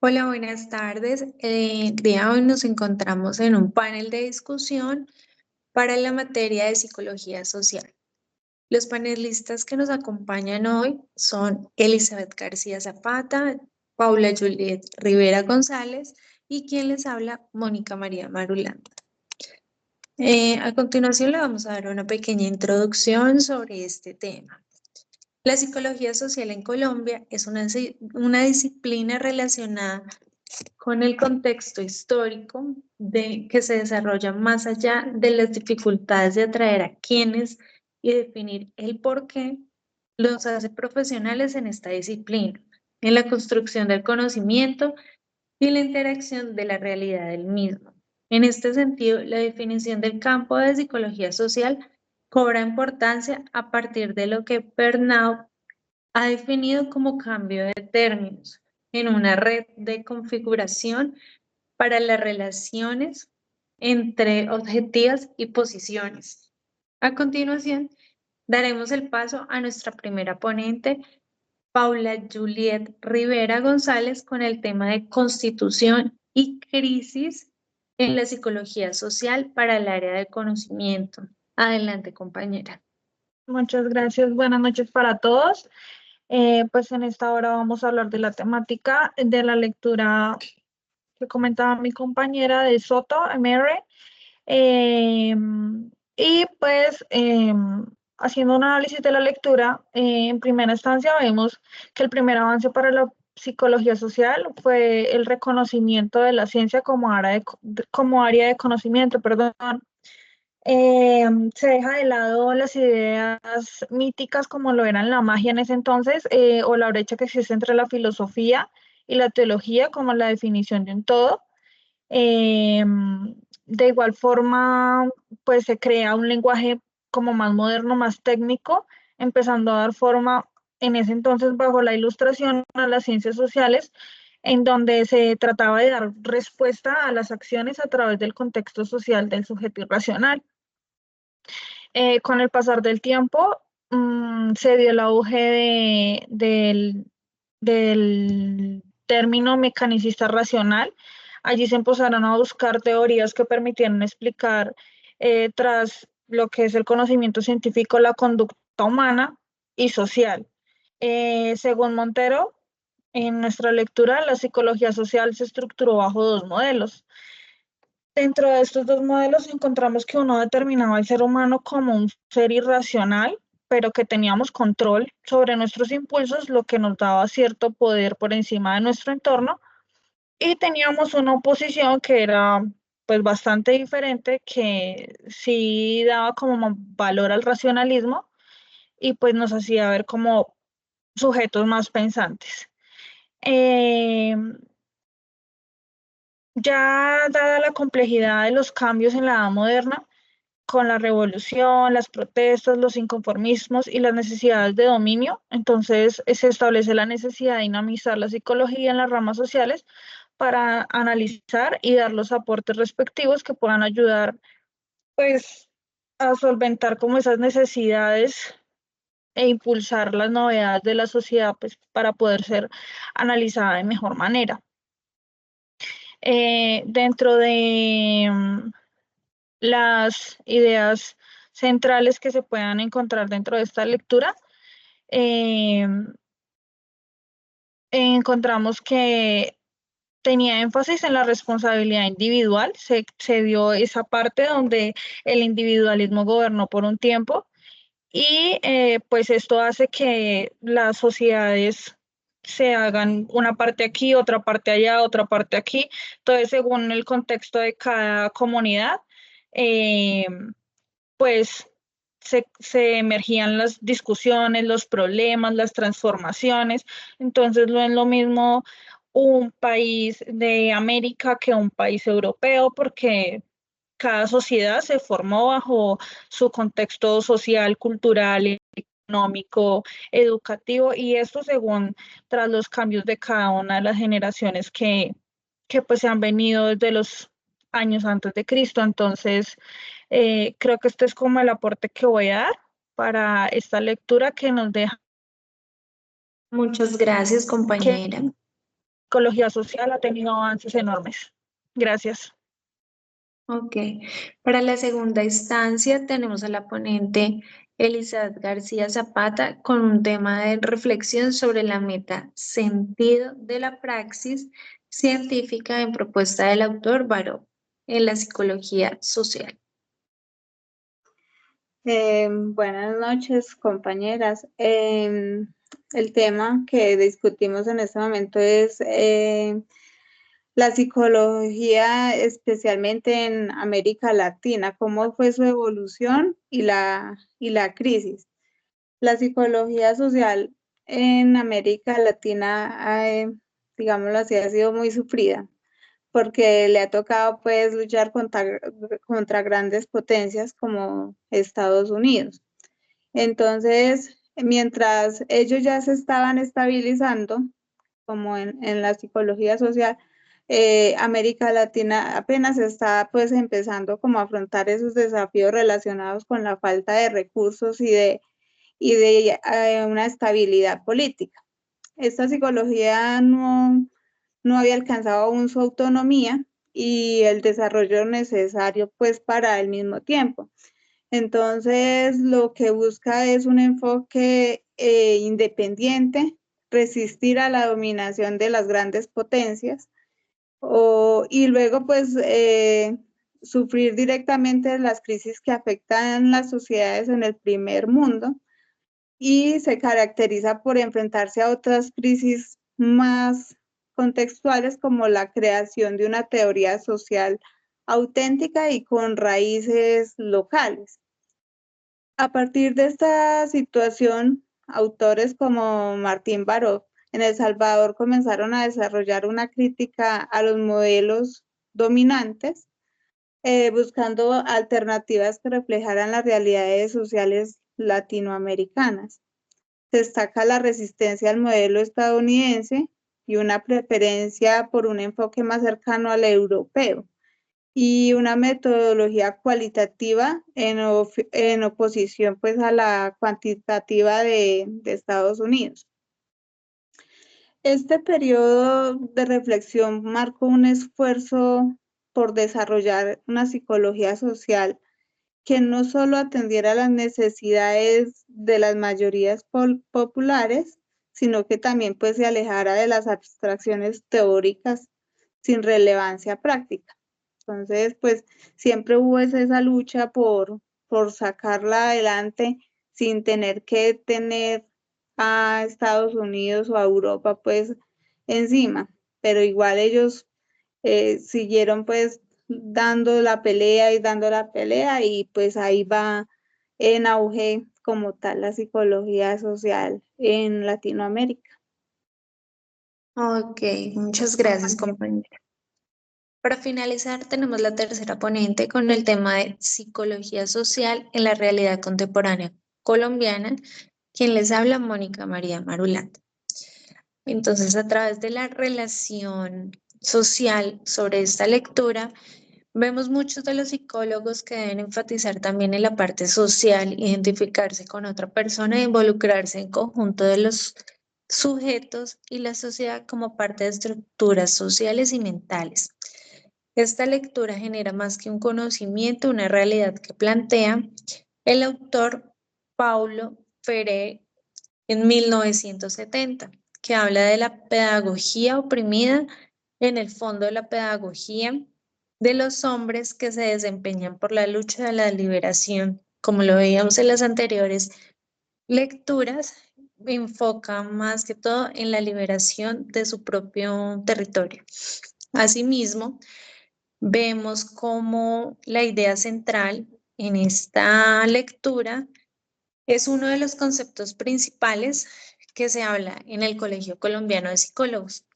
Hola, buenas tardes. El día de hoy nos encontramos en un panel de discusión para la materia de psicología social. Los panelistas que nos acompañan hoy son Elizabeth García Zapata, Paula Juliet Rivera González y quien les habla, Mónica María Marulanda. A continuación le vamos a dar una pequeña introducción sobre este tema. La psicología social en Colombia es una disciplina relacionada con el contexto histórico que se desarrolla más allá de las dificultades de atraer a quienes y definir el por qué los hace profesionales en esta disciplina, en la construcción del conocimiento y la interacción de la realidad del mismo. En este sentido, la definición del campo de psicología social cobra importancia a partir de lo que Bernau ha definido como cambio de términos en una red de configuración para las relaciones entre objetivos y posiciones. A continuación, daremos el paso a nuestra primera ponente, Paula Juliet Rivera González, con el tema de constitución y crisis en la psicología social para el área de conocimiento. Adelante, compañera. Muchas gracias. Buenas noches para todos. Pues en esta hora vamos a hablar de la temática de la lectura que comentaba mi compañera de Soto, Mary. Eh, y pues haciendo un análisis de la lectura, en primera instancia vemos que el primer avance para la psicología social fue el reconocimiento de la ciencia como área de conocimiento, perdón. Se deja de lado las ideas míticas como lo eran la magia en ese entonces, o la brecha que existe entre la filosofía y la teología como la definición de un todo. Eh, de igual forma, pues se crea un lenguaje como más moderno, más técnico, empezando a dar forma en ese entonces bajo la ilustración a las ciencias sociales, en donde se trataba de dar respuesta a las acciones a través del contexto social del sujeto irracional. Con el pasar del tiempo, se dio el auge del término mecanicista racional. Allí se empezaron a buscar teorías que permitieran explicar, tras lo que es el conocimiento científico, la conducta humana y social. Según Montero, en nuestra lectura, la psicología social se estructuró bajo dos modelos. Dentro de estos dos modelos encontramos que uno determinaba al ser humano como un ser irracional, pero que teníamos control sobre nuestros impulsos, lo que nos daba cierto poder por encima de nuestro entorno, y teníamos una oposición que era pues bastante diferente, que sí daba como valor al racionalismo y pues nos hacía ver como sujetos más pensantes. Eh, ya dada la complejidad de los cambios en la edad moderna, con la revolución, las protestas, los inconformismos y las necesidades de dominio, entonces se establece la necesidad de dinamizar la psicología en las ramas sociales para analizar y dar los aportes respectivos que puedan ayudar pues a solventar como esas necesidades e impulsar las novedades de la sociedad pues para poder ser analizada de mejor manera. Dentro de las ideas centrales que se puedan encontrar dentro de esta lectura, eh, encontramos que tenía énfasis en la responsabilidad individual, se vio esa parte donde el individualismo gobernó por un tiempo y pues esto hace que las sociedades se hagan una parte aquí, otra parte allá, otra parte aquí, entonces según el contexto de cada comunidad, eh, pues se emergían las discusiones, los problemas, las transformaciones. Entonces no es lo mismo un país de América que un país europeo, porque cada sociedad se formó bajo su contexto social, cultural, económico, educativo, y esto según tras los cambios de cada una de las generaciones que pues se han venido desde los años antes de Cristo. Entonces, creo que este es como el aporte que voy a dar para esta lectura que nos deja. Muchas gracias, Que, compañera. psicología social ha tenido avances enormes. Gracias. Ok, para la segunda instancia tenemos a la ponente Elizabeth García Zapata con un tema de reflexión sobre la meta sentido de la praxis científica en propuesta del autor Baró en la psicología social. Buenas noches, compañeras. El tema que discutimos en este momento es la psicología, especialmente en América Latina, cómo fue su evolución y la crisis. La psicología social en América Latina, digámoslo así, ha sido muy sufrida porque le ha tocado pues luchar contra grandes potencias como Estados Unidos. Entonces, mientras ellos ya se estaban estabilizando, como en la psicología social, América Latina apenas está pues empezando como a afrontar esos desafíos relacionados con la falta de recursos y de una estabilidad política. Esta psicología no había alcanzado aún su autonomía y el desarrollo necesario pues para el mismo tiempo. Entonces, lo que busca es un enfoque independiente, resistir a la dominación de las grandes potencias y luego pues sufrir directamente las crisis que afectan las sociedades en el primer mundo y se caracteriza por enfrentarse a otras crisis más contextuales como la creación de una teoría social auténtica y con raíces locales. A partir de esta situación, autores como Martín Baró en El Salvador comenzaron a desarrollar una crítica a los modelos dominantes, buscando alternativas que reflejaran las realidades sociales latinoamericanas. Destaca la resistencia al modelo estadounidense y una preferencia por un enfoque más cercano al europeo y una metodología cualitativa en oposición pues a la cuantitativa de Estados Unidos. Este periodo de reflexión marcó un esfuerzo por desarrollar una psicología social que no solo atendiera las necesidades de las mayorías populares, sino que también pues se alejara de las abstracciones teóricas sin relevancia práctica. Entonces, pues siempre hubo esa lucha por sacarla adelante sin tener que tener a Estados Unidos o a Europa pues encima, pero igual ellos siguieron pues dando la pelea y dando la pelea y pues ahí va en auge como tal la psicología social en Latinoamérica. Ok, muchas gracias, compañera. Para finalizar, tenemos la tercera ponente con el tema de psicología social en la realidad contemporánea colombiana, quien les habla, Mónica María Marulat. Entonces, a través de la relación social sobre esta lectura, vemos muchos de los psicólogos que deben enfatizar también en la parte social, identificarse con otra persona e involucrarse en conjunto de los sujetos y la sociedad como parte de estructuras sociales y mentales. Esta lectura genera más que un conocimiento, una realidad que plantea el autor Paulo Freire en 1970, que habla de la pedagogía oprimida, en el fondo de la pedagogía de los hombres que se desempeñan por la lucha de la liberación. Como lo veíamos en las anteriores lecturas, enfoca más que todo en la liberación de su propio territorio. Asimismo, vemos como la idea central en esta lectura es uno de los conceptos principales que se habla en el Colegio Colombiano de Psicólogos.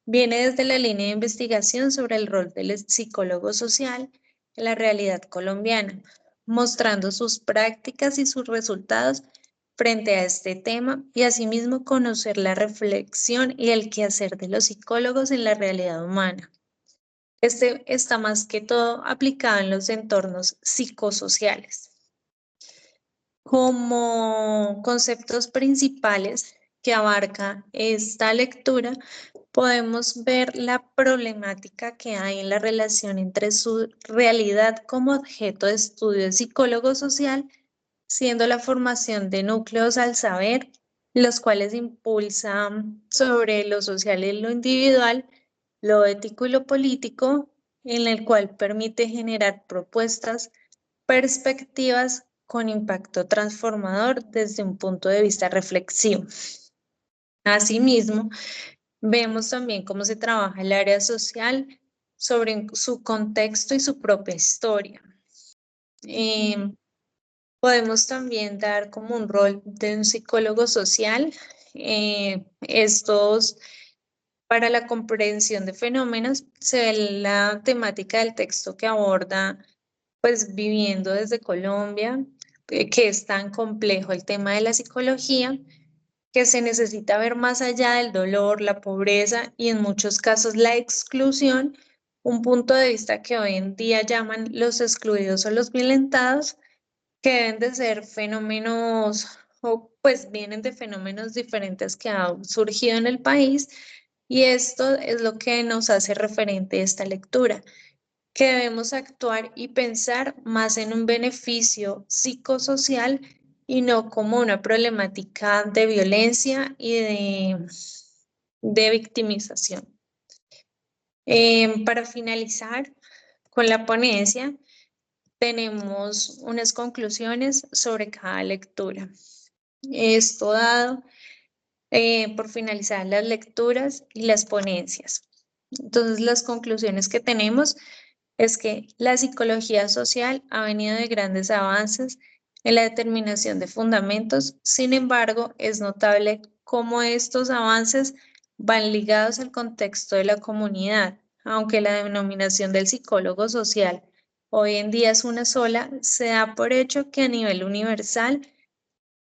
Viene desde la línea de investigación sobre el rol del psicólogo social en la realidad colombiana, mostrando sus prácticas y sus resultados frente a este tema y asimismo conocer la reflexión y el quehacer de los psicólogos en la realidad humana. Este está más que todo aplicado en los entornos psicosociales. Como conceptos principales que abarca esta lectura, podemos ver la problemática que hay en la relación entre su realidad como objeto de estudio de psicólogo social, siendo la formación de núcleos al saber, los cuales impulsan sobre lo social y lo individual, lo ético y lo político, en el cual permite generar propuestas, perspectivas con impacto transformador desde un punto de vista reflexivo. Asimismo, vemos también cómo se trabaja el área social sobre su contexto y su propia historia. Podemos también dar como un rol de un psicólogo social. Estos, para la comprensión de fenómenos, se ve la temática del texto que aborda, pues viviendo desde Colombia, que es tan complejo el tema de la psicología, que se necesita ver más allá del dolor, la pobreza y en muchos casos la exclusión, un punto de vista que hoy en día llaman los excluidos o los violentados, que deben de ser fenómenos o pues vienen de fenómenos diferentes que han surgido en el país, y esto es lo que nos hace referente a esta lectura, que debemos actuar y pensar más en un beneficio psicosocial y no como una problemática de violencia y de victimización. Para finalizar con la ponencia, tenemos unas conclusiones sobre cada lectura. Esto dado por finalizar las lecturas y las ponencias. Entonces, las conclusiones que tenemos es que la psicología social ha venido de grandes avances en la determinación de fundamentos. Sin embargo, es notable cómo estos avances van ligados al contexto de la comunidad. Aunque la denominación del psicólogo social hoy en día es una sola, se da por hecho que a nivel universal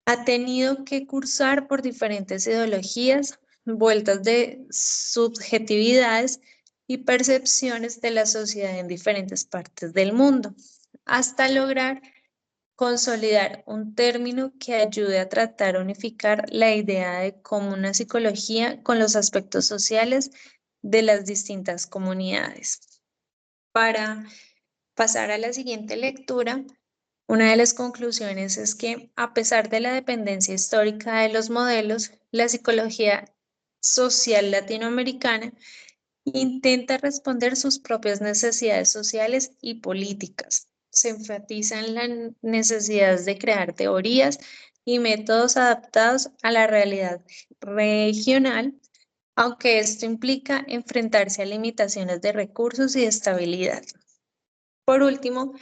ha tenido que cursar por diferentes ideologías, vueltas de subjetividades y percepciones de la sociedad en diferentes partes del mundo, hasta lograr consolidar un término que ayude a tratar de unificar la idea de cómo una psicología con los aspectos sociales de las distintas comunidades. Para pasar a la siguiente lectura, una de las conclusiones es que, a pesar de la dependencia histórica de los modelos, la psicología social latinoamericana intenta responder sus propias necesidades sociales y políticas. Se enfatizan las necesidades de crear teorías y métodos adaptados a la realidad regional, aunque esto implica enfrentarse a limitaciones de recursos y de estabilidad. Por último,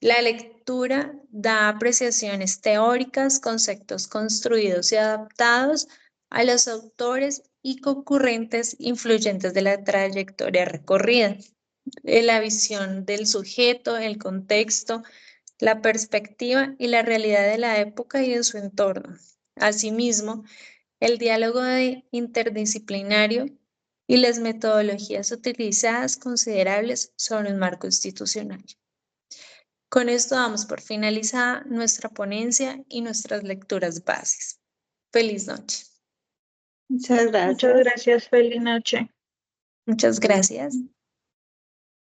la lectura da apreciaciones teóricas, conceptos construidos y adaptados a los autores y concurrentes influyentes de la trayectoria recorrida. La visión del sujeto, el contexto, la perspectiva y la realidad de la época y de su entorno. Asimismo, el diálogo interdisciplinario y las metodologías utilizadas considerables sobre un marco institucional. Con esto damos por finalizada nuestra ponencia y nuestras lecturas bases. Feliz noche. Muchas gracias. Muchas gracias, feliz noche. Muchas gracias.